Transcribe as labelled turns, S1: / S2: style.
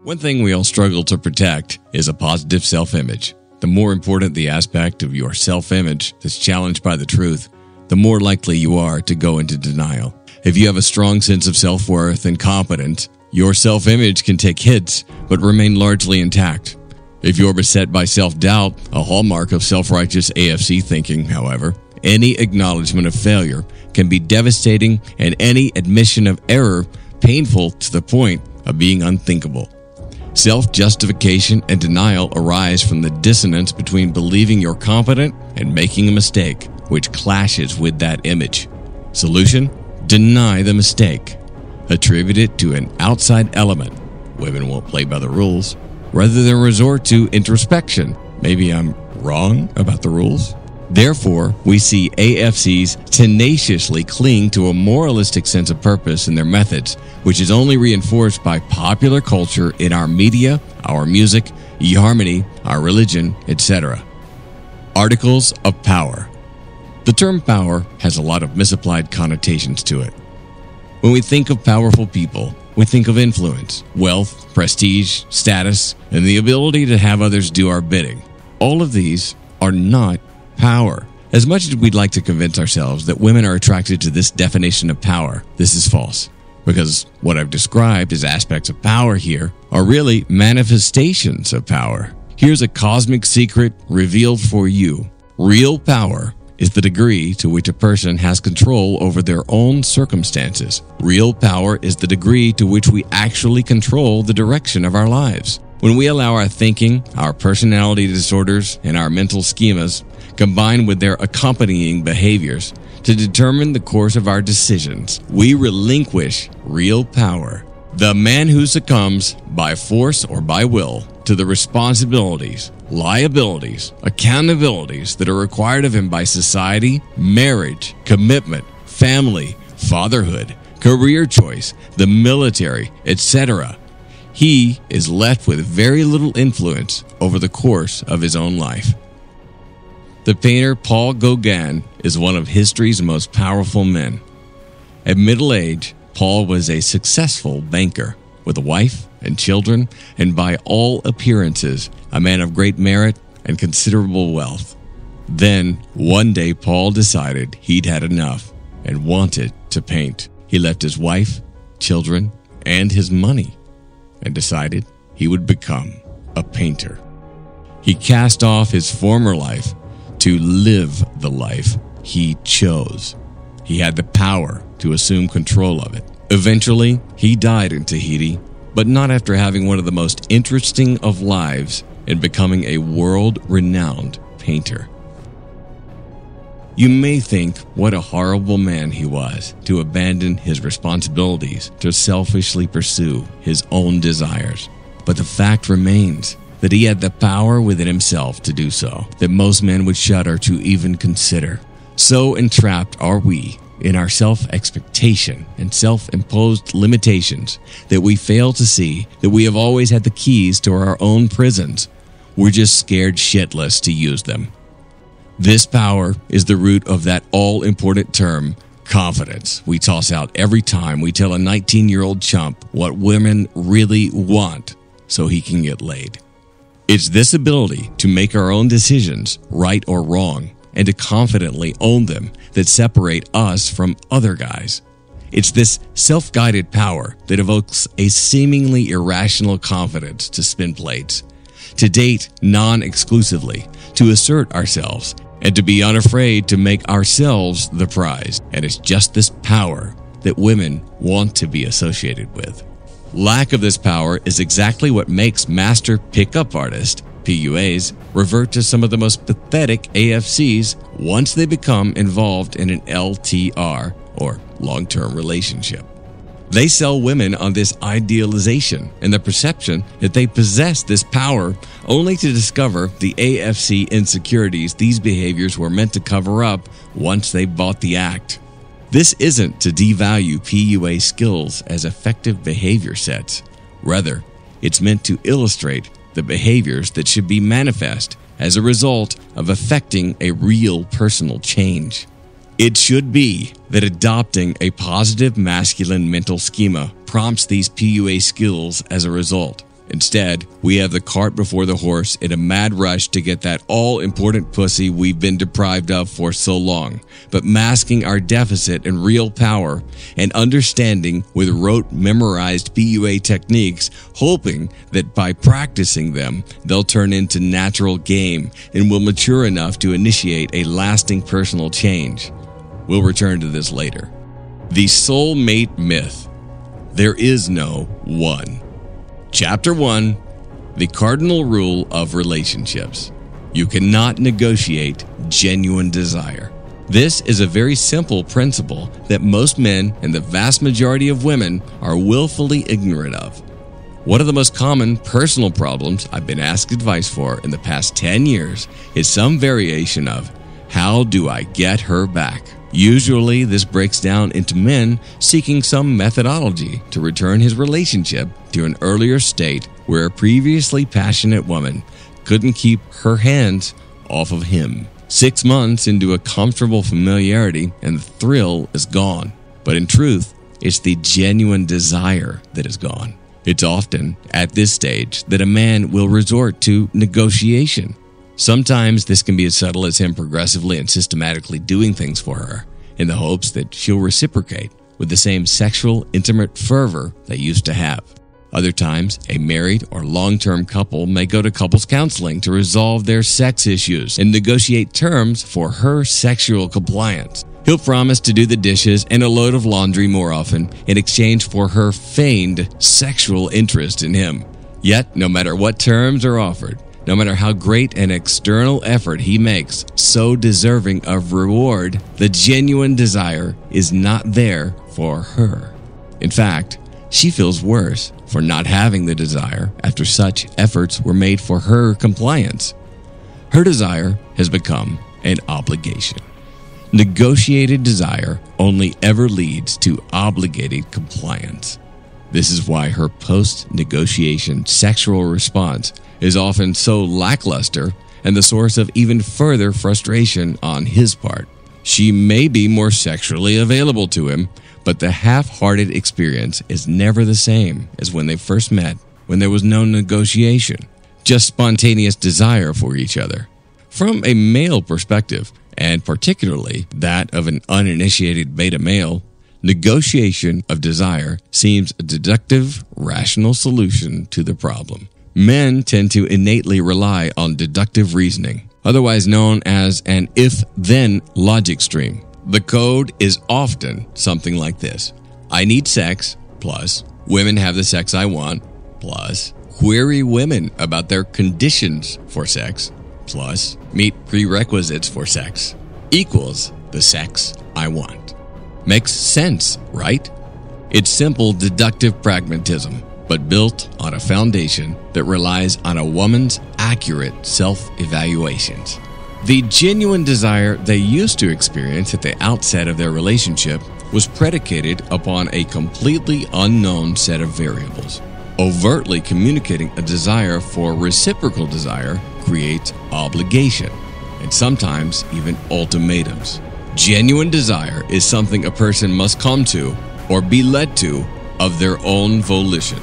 S1: One thing we all struggle to protect is a positive self-image. The more important the aspect of your self-image that's challenged by the truth, the more likely you are to go into denial. If you have a strong sense of self-worth and competence, your self-image can take hits but remain largely intact. If you're beset by self-doubt, a hallmark of self-righteous AFC thinking, however, any acknowledgement of failure can be devastating and any admission of error painful to the point of being unthinkable. Self-justification and denial arise from the dissonance between believing you're competent and making a mistake, which clashes with that image. Solution? Deny the mistake. Attribute it to an outside element. Women won't play by the rules. Rather than resort to introspection. Maybe I'm wrong about the rules? Therefore, we see AFCs tenaciously cling to a moralistic sense of purpose in their methods, which is only reinforced by popular culture in our media, our music, eHarmony, our religion, etc. Articles of power. The term power has a lot of misapplied connotations to it. When we think of powerful people, we think of influence, wealth, prestige, status, and the ability to have others do our bidding. All of these are not power. As much as we'd like to convince ourselves that women are attracted to this definition of power, this is false. Because what I've described as aspects of power here are really manifestations of power. Here's a cosmic secret revealed for you. Real power is the degree to which a person has control over their own circumstances. Real power is the degree to which we actually control the direction of our lives. When we allow our thinking, our personality disorders, and our mental schemas, combined with their accompanying behaviors, to determine the course of our decisions, we relinquish real power. The man who succumbs, by force or by will, to the responsibilities, liabilities, accountabilities that are required of him by society, marriage, commitment, family, fatherhood, career choice, the military, etc., he is left with very little influence over the course of his own life. The painter Paul Gauguin is one of history's most powerful men. At middle age, Paul was a successful banker with a wife and children, and by all appearances, a man of great merit and considerable wealth. Then, one day, Paul decided he'd had enough and wanted to paint. He left his wife, children, and his money, and decided he would become a painter. He cast off his former life to live the life he chose. He had the power to assume control of it. Eventually, he died in Tahiti, but not after having one of the most interesting of lives in becoming a world-renowned painter. You may think what a horrible man he was to abandon his responsibilities to selfishly pursue his own desires. But the fact remains that he had the power within himself to do so, that most men would shudder to even consider. So entrapped are we in our self-expectation and self-imposed limitations that we fail to see that we have always had the keys to our own prisons. We're just scared shitless to use them. This power is the root of that all-important term, confidence, we toss out every time we tell a 19-year-old chump what women really want so he can get laid. It's this ability to make our own decisions, right or wrong, and to confidently own them that separate us from other guys. It's this self-guided power that evokes a seemingly irrational confidence to spin plates, to date non-exclusively, to assert ourselves, and to be unafraid to make ourselves the prize. And it's just this power that women want to be associated with. Lack of this power is exactly what makes master pickup artists, PUAs, revert to some of the most pathetic AFCs once they become involved in an LTR, or long-term relationship. They sell women on this idealization and the perception that they possess this power, only to discover the AFC insecurities these behaviors were meant to cover up once they bought the act. This isn't to devalue PUA skills as effective behavior sets. Rather, it's meant to illustrate the behaviors that should be manifest as a result of effecting a real personal change. It should be that adopting a positive masculine mental schema prompts these PUA skills as a result, Instead, we have the cart before the horse in a mad rush to get that all-important pussy we've been deprived of for so long, but masking our deficit in real power and understanding with rote memorized PUA techniques, hoping that by practicing them, they'll turn into natural game and will mature enough to initiate a lasting personal change. We'll return to this later. The soulmate myth. There is no one. Chapter 1. The cardinal rule of relationships. You cannot negotiate genuine desire. This is a very simple principle that most men and the vast majority of women are willfully ignorant of. One of the most common personal problems I've been asked advice for in the past 10 years is some variation of, how do I get her back? Usually, this breaks down into men seeking some methodology to return his relationship to an earlier state where a previously passionate woman couldn't keep her hands off of him. 6 months into a comfortable familiarity and the thrill is gone. But in truth, it's the genuine desire that is gone. It's often at this stage that a man will resort to negotiation. Sometimes this can be as subtle as him progressively and systematically doing things for her in the hopes that she'll reciprocate with the same sexual, intimate fervor they used to have. Other times, a married or long-term couple may go to couples counseling to resolve their sex issues and negotiate terms for her sexual compliance. He'll promise to do the dishes and a load of laundry more often in exchange for her feigned sexual interest in him. Yet, no matter what terms are offered, no matter how great an external effort he makes, so deserving of reward, the genuine desire is not there for her. In fact, she feels worse for not having the desire after such efforts were made for her compliance. Her desire has become an obligation. Negotiated desire only ever leads to obligated compliance. This is why her post-negotiation sexual response is often so lackluster and the source of even further frustration on his part. She may be more sexually available to him, but the half-hearted experience is never the same as when they first met, when there was no negotiation, just spontaneous desire for each other. From a male perspective, and particularly that of an uninitiated beta male, negotiation of desire seems a deductive, rational solution to the problem. Men tend to innately rely on deductive reasoning, otherwise known as an if-then logic stream. The code is often something like this. I need sex, plus women have the sex I want, plus query women about their conditions for sex, plus meet prerequisites for sex, equals the sex I want. Makes sense, right? It's simple deductive pragmatism, but built on a foundation that relies on a woman's accurate self-evaluations. The genuine desire they used to experience at the outset of their relationship was predicated upon a completely unknown set of variables. Overtly communicating a desire for reciprocal desire creates obligation, and sometimes even ultimatums. Genuine desire is something a person must come to or be led to of their own volition.